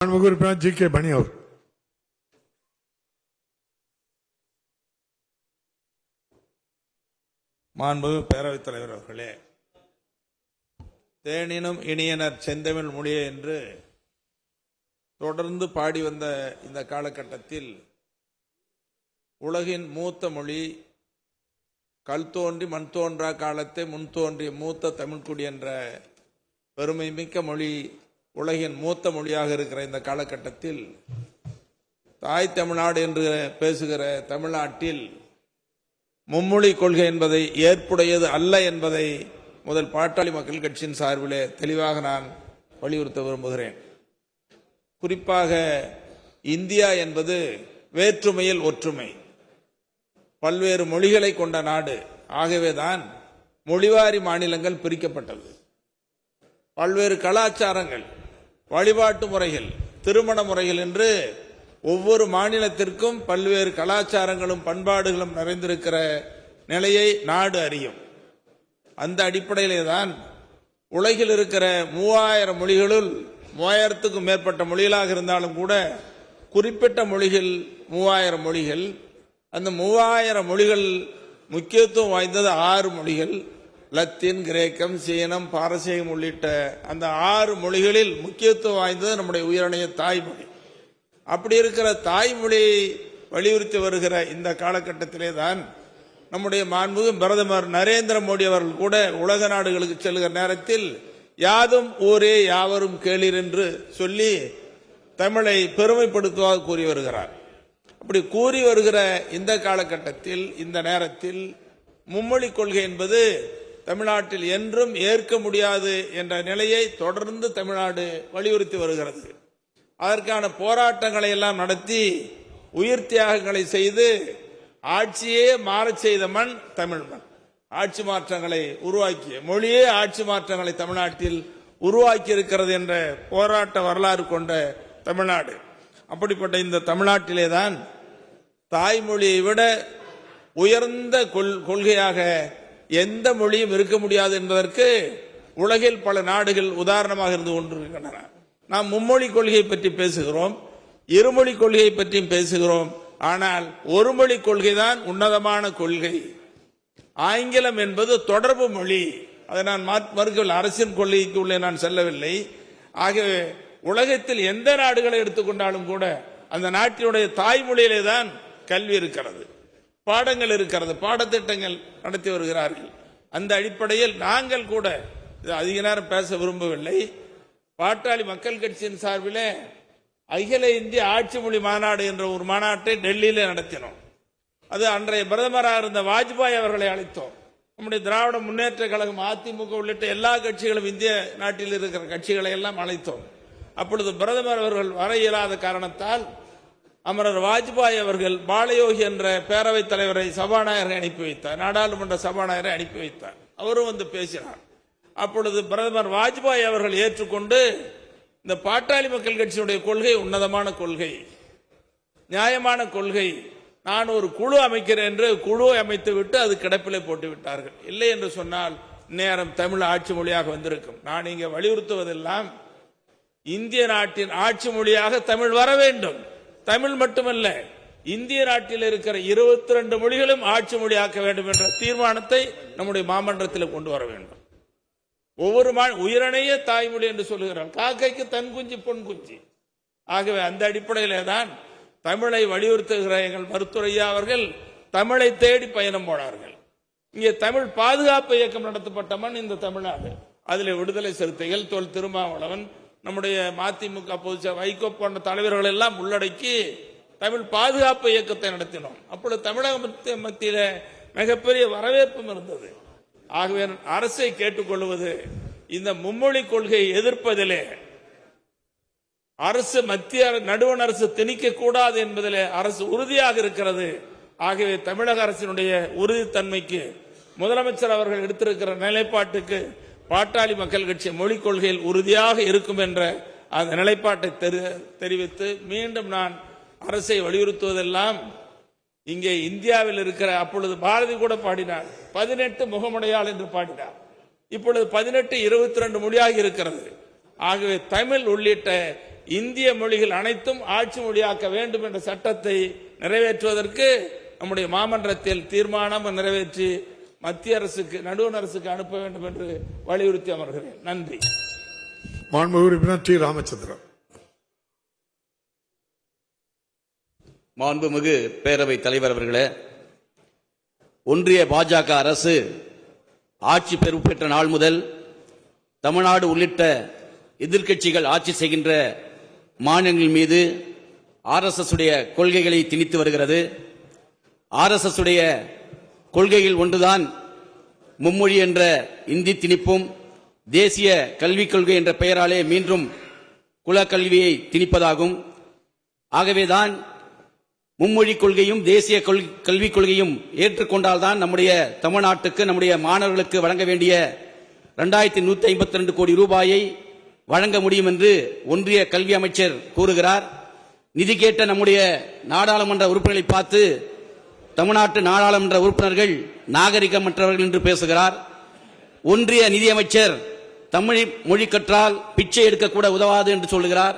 जी के बनी और மாண்புமிகு பேரவைத் தலைவர் அவர்களே, தேனினும் இனியனர் செந்தமிழ் மொழியே என்று தொடர்ந்து பாடி வந்த இந்த காலகட்டத்தில் உலகின் மூத்த மொழி, கல் தோன்றி மண் தோன்றா காலத்தை முன் தோன்றிய மூத்த தமிழ்குடி என்ற பெருமை மிக்க மொழி உலகின் மூத்த மொழியாக இருக்கிற இந்த காலகட்டத்தில் தாய் தமிழ்நாடு என்று பேசுகிற தமிழ்நாட்டில் மும்மொழி கொள்கை என்பதை ஏற்புடையது அல்ல என்பதை முதல் பாட்டாளி மக்கள் கட்சியின் சார்பிலே தெளிவாக நான் வலியுறுத்த விரும்புகிறேன். குறிப்பாக இந்தியா என்பது வேற்றுமையில் ஒற்றுமை, பல்வேறு மொழிகளை கொண்ட நாடு. ஆகவேதான் மொழிவாரி மாநிலங்கள் பிரிக்கப்பட்டது. பல்வேறு கலாச்சாரங்கள், வழிபாட்டு முறைகள், திருமண முறைகள் என்று ஒவ்வொரு மாநிலத்திற்கும் பல்வேறு கலாச்சாரங்களும் பண்பாடுகளும் நிறைந்திருக்கிற நிலையை நாடு அறியும். அந்த அடிப்படையிலே தான் உலகில் இருக்கிற 3000 மொழிகளுள் 3000க்கும் மேற்பட்ட மொழிகளாக இருந்தாலும் கூட குறிப்பிட்ட மொழிகள் 3000 மொழிகள். அந்த 3000 மொழிகள் முக்கியத்துவம் வாய்ந்தது 6 மொழிகள். லத்தீன், கிரேக்கம், சீனம், பாரசீகம் உள்ளிட்ட அந்த 6 மொழிகளில் முக்கியத்துவம் வாய்ந்தது நம்முடைய உயர்நிலைய தாய்மொழி. அப்படி இருக்கிற தாய்மொழியை வலியுறுத்தி வருகிற இந்த காலகட்டத்திலே தான் நம்முடைய மாண்புமிகு பிரதமர் நரேந்திர மோடி அவர்கள் கூட உலக நாடுகளுக்கு செல்கிற நேரத்தில் யாதும் ஊரே யாவரும் கேளீர் என்று சொல்லி தமிழை பெருமைப்படுத்துவதாக கூறி வருகிறார். அப்படி கூறி வருகிற இந்த காலகட்டத்தில், இந்த நேரத்தில் மும்மொழி கொள்கை என்பது தமிழ்நாட்டில் என்றும் ஏற்க முடியாது என்ற நிலையை தொடர்ந்து தமிழ்நாடு வலியுறுத்தி வருகிறது. அதற்கான போராட்டங்களை எல்லாம் நடத்தி உயிர் தியாகங்களை செய்து ஆட்சியே மாறச் செய்த மண் தமிழ் மண். ஆட்சி மாற்றங்களை உருவாக்கிய மொழியே ஆட்சி மாற்றங்களை தமிழ்நாட்டில் உருவாக்கி இருக்கிறது என்ற போராட்ட வரலாறு கொண்ட தமிழ்நாடு. அப்படிப்பட்ட இந்த தமிழ்நாட்டிலே தான் தாய்மொழியை விட உயர்ந்த கொள்கையாக எந்த மொழியும் இருக்க முடியாது என்பதற்கு உலகில் பல நாடுகள் உதாரணமாக இருந்து கொண்டிருக்கின்றன. நாம் மும்மொழி கொள்கையை பற்றி பேசுகிறோம், இருமொழி கொள்கையை பற்றியும் பேசுகிறோம். ஆனால் ஒரு மொழி கொள்கை தான் உன்னதமான கொள்கை. ஆங்கிலம் என்பது தொடர்பு மொழி. அதை நான் மறுக்கவில்லை, அரசின் கொள்கைக்கு உள்ளே நான் செல்லவில்லை. ஆகவே உலகத்தில் எந்த நாடுகளை எடுத்துக்கொண்டாலும் கூட அந்த நாட்டினுடைய தாய்மொழியிலே தான் கல்வி இருக்கிறது, பாடங்கள் இருக்கிறது, பாடத்திட்டங்கள் நடத்தி வருகிறார்கள். அந்த அடிப்படையில் நாங்கள் கூட அதிக நேரம் பேச விரும்பவில்லை. பாட்டாளி மக்கள் கட்சியின் சார்பிலே அகில இந்திய ஆட்சி மொழி மாநாடு என்ற ஒரு மாநாட்டை டெல்லியிலே நடத்தினோம். அது அன்றைய பிரதமராக இருந்த வாஜ்பாய் அவர்களை அழைத்தோம். நம்முடைய திராவிட முன்னேற்ற கழகம், அதிமுக உள்ளிட்ட எல்லா கட்சிகளும், இந்திய நாட்டில் இருக்கிற கட்சிகளை எல்லாம் அழைத்தோம். அப்பொழுது பிரதமர் அவர்கள் வர இயலாத காரணத்தால் அமரர் வாஜ்பாய் அவர்கள் பாலயோகி என்ற பேரவைத் தலைவரை சபாநாயகரை அனுப்பி வைத்தார், நாடாளுமன்ற சபாநாயகரை அனுப்பி வைத்தார். அவரும் வந்து பேசினார். அப்பொழுது பிரதமர் வாஜ்பாய் அவர்கள் ஏற்றுக்கொண்டு இந்த பாட்டாளி மக்கள் கட்சியினுடைய கொள்கை உன்னதமான கொள்கை, நியாயமான கொள்கை, நான் ஒரு குழு அமைக்கிறேன் என்று குழுவை அமைத்து விட்டு அது கிடப்பிலே போட்டு விட்டார்கள். இல்லை என்று சொன்னால் நேரம் தமிழ் ஆட்சி மொழியாக வந்திருக்கும். நான் இங்கே வலியுறுத்துவதெல்லாம் இந்திய நாட்டின் ஆட்சி மொழியாக தமிழ் வர வேண்டும். தமிழ் மட்டுமல்ல, இந்திய நாட்டில் இருக்கிற 22 மொழிகளும் ஆட்சி மொழியாக்க வேண்டும் என்ற தீர்மானத்தை நம்முடைய மாமன்றத்தில் கொண்டு வர வேண்டும். ஒவ்வொரு உயிரணைய தாய்மொழி என்று சொல்லுகிறார். காக்கைக்கு தன் குஞ்சு பொன் குஞ்சு. ஆகவே அந்த அடிப்படையிலே தான் தமிழை வலியுறுத்துகிற எங்கள் மருத்துவரையா அவர்கள் தமிழை தேடி பயணம் போனார்கள். இங்கே தமிழ் பாதுகாப்பு இயக்கம் நடத்தப்பட்ட மண் இந்த தமிழ்நாடு. அதில் விடுதலை சிறுத்தைகள், தொல் திருமாவளவன், நம்முடைய மதிமுக பொதுச்செயலாளர் வைகோ போன்ற தலைவர்கள் எல்லாம் உள்ளடக்கி தமிழ் பாதுகாப்பு இயக்கத்தை நடத்தினோம். அப்பொழுது தமிழக மத்தியில மிகப்பெரிய வரவேற்பும் இருந்தது. ஆகவே அரசை கேட்டுக்கொள்வது, இந்த மும்மொழி கொள்கையை எதிர்ப்பதிலே அரசு, மத்திய நடுவண் அரசு திணிக்க கூடாது என்பதிலே அரசு உறுதியாக இருக்கிறது. ஆகவே தமிழக அரசினுடைய உறுதித்தன்மைக்கு, முதலமைச்சர் அவர்கள் எடுத்திருக்கிற நிலைப்பாட்டுக்கு பாட்டாளி மக்கள் கட்சி மொழிக் கொள்கையில் உறுதியாக இருக்கும் என்ற அந்த நிலைப்பாட்டை தெரிவித்து மீண்டும் நான் அரசை வலியுறுத்துவதெல்லாம், இங்கே இந்தியாவில் இருக்கிற, அப்பொழுது பாரதி கூட பாடினார் 18 முகமுடையாள் என்று பாடினார். இப்பொழுது 18 22 மொழியாக இருக்கிறது. ஆகவே தமிழ் உள்ளிட்ட இந்திய மொழிகள் அனைத்தும் ஆட்சி மொழியாக்க வேண்டும் என்ற சட்டத்தை நிறைவேற்றுவதற்கு நம்முடைய மாமன்றத்தில் தீர்மானம் நிறைவேற்றி மத்திய அரசுக்கு நடுவண் அரசுக்கு அனுப்ப வேண்டும் என்று வலியுறுத்தி அமர்கிறேன். நன்றி. மாண்புமிகு உறுப்பினர் டி. ராமச்சந்திரன். மாண்புமிகு பேரவைத் தலைவர் அவர்களே, ஒன்றிய பாஜக அரசு ஆட்சி பொறுப்பேற்ற நாள் முதல் தமிழ்நாடு உள்ளிட்ட எதிர்க்கட்சிகள் ஆட்சி செய்கின்ற மாநிலங்கள் மீது RSS உடைய கொள்கைகளை திணித்து வருகிறது. RSS உடைய கொள்கைகள் ஒன்றுதான் மும்மொழி என்ற இந்தி திணிப்பும், தேசிய கல்விக் கொள்கை என்ற பெயராலே மீண்டும் குலக்கல்வியை திணிப்பதாகும். ஆகவேதான் மும்மொழி கொள்கையும் தேசிய கல்விக் கொள்கையும் ஏற்றுக்கொண்டால்தான் நம்முடைய தமிழ்நாட்டுக்கு நம்முடைய மாணவர்களுக்கு வழங்க வேண்டிய 2152 கோடி ரூபாயை வழங்க முடியும் என்று ஒன்றிய கல்வி அமைச்சர் கூறுகிறார். நிதி கேட்ட நம்முடைய நாடாளுமன்ற உறுப்பினர்களை பார்த்து தமிழ்நாட்டு நாடாளுமன்ற உறுப்பினர்கள் நாகரிகமற்றவர்கள் என்று பேசுகிறார். ஒன்றிய நிதியமைச்சர் தமிழ் மொழி கற்றால் பிச்சை எடுக்கக்கூட உதவாது என்று சொல்லுகிறார்.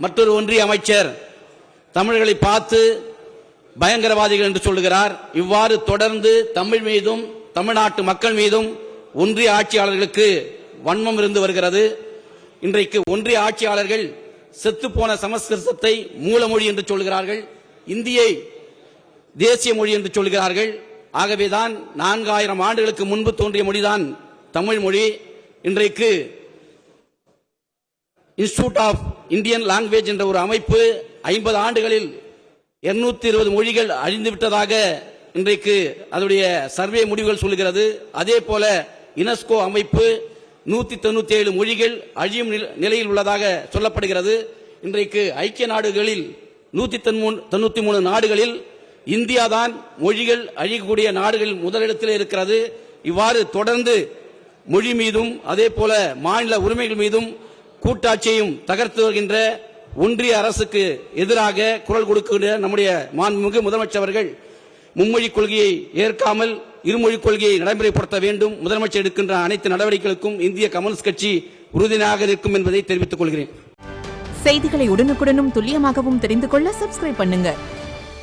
மற்றொரு ஒன்றிய அமைச்சர் தமிழர்களை பார்த்து பயங்கரவாதிகள் என்று சொல்லுகிறார். இவ்வாறு தொடர்ந்து தமிழ் மீதும் தமிழ்நாட்டு மக்கள் மீதும் ஒன்றிய ஆட்சியாளர்களுக்கு வன்மம் இருந்து வருகிறது. இன்றைக்கு ஒன்றிய ஆட்சியாளர்கள் செத்துப்போன சமஸ்கிருதத்தை மூலமொழி என்று சொல்கிறார்கள், இந்தியை தேசிய மொழி என்று சொல்கிறார்கள். ஆகவேதான் 4000 ஆண்டுகளுக்கு முன்பு தோன்றிய மொழிதான் தமிழ் மொழி. இன்றைக்கு இன்ஸ்டிடியூட் ஆஃப் இந்தியன் லாங்குவேஜ் என்ற ஒரு அமைப்பு 50 ஆண்டுகளில் 220 மொழிகள் அழிந்துவிட்டதாக இன்றைக்கு அதனுடைய சர்வே முடிவுகள் சொல்கிறது. அதே போல யுனெஸ்கோ அமைப்பு 197 மொழிகள் அழியும் நிலையில் உள்ளதாக சொல்லப்படுகிறது. இன்றைக்கு ஐக்கிய நாடுகளில் 193 நாடுகளில் இந்தியா தான் மொழிகள் அழியக்கூடிய நாடுகளில் முதலிடத்தில் இருக்கிறது. இவ்வாறு தொடர்ந்து மொழி மீதும் அதே போல மாநில உரிமைகள் மீதும் கூட்டாட்சியையும் தகர்த்து வருகின்ற ஒன்றிய அரசுக்கு எதிராக குரல் கொடுக்கின்ற நம்முடைய மாண்புமிகு முதலமைச்சர் அவர்கள் மும்மொழி கொள்கையை ஏற்காமல் இருமொழிக் கொள்கையை நடைமுறைப்படுத்த வேண்டும். முதலமைச்சர் எடுக்கின்ற அனைத்து நடவடிக்கைகளுக்கும் இந்திய கம்யூனிஸ்ட் கட்சி உறுதியாக இருக்கும் என்பதை தெரிவித்துக் கொள்கிறேன். செய்திகளை உடனுக்குடனும் துல்லியமாகவும் தெரிந்து கொள்ள சப்ஸ்கிரைப் பண்ணுங்க.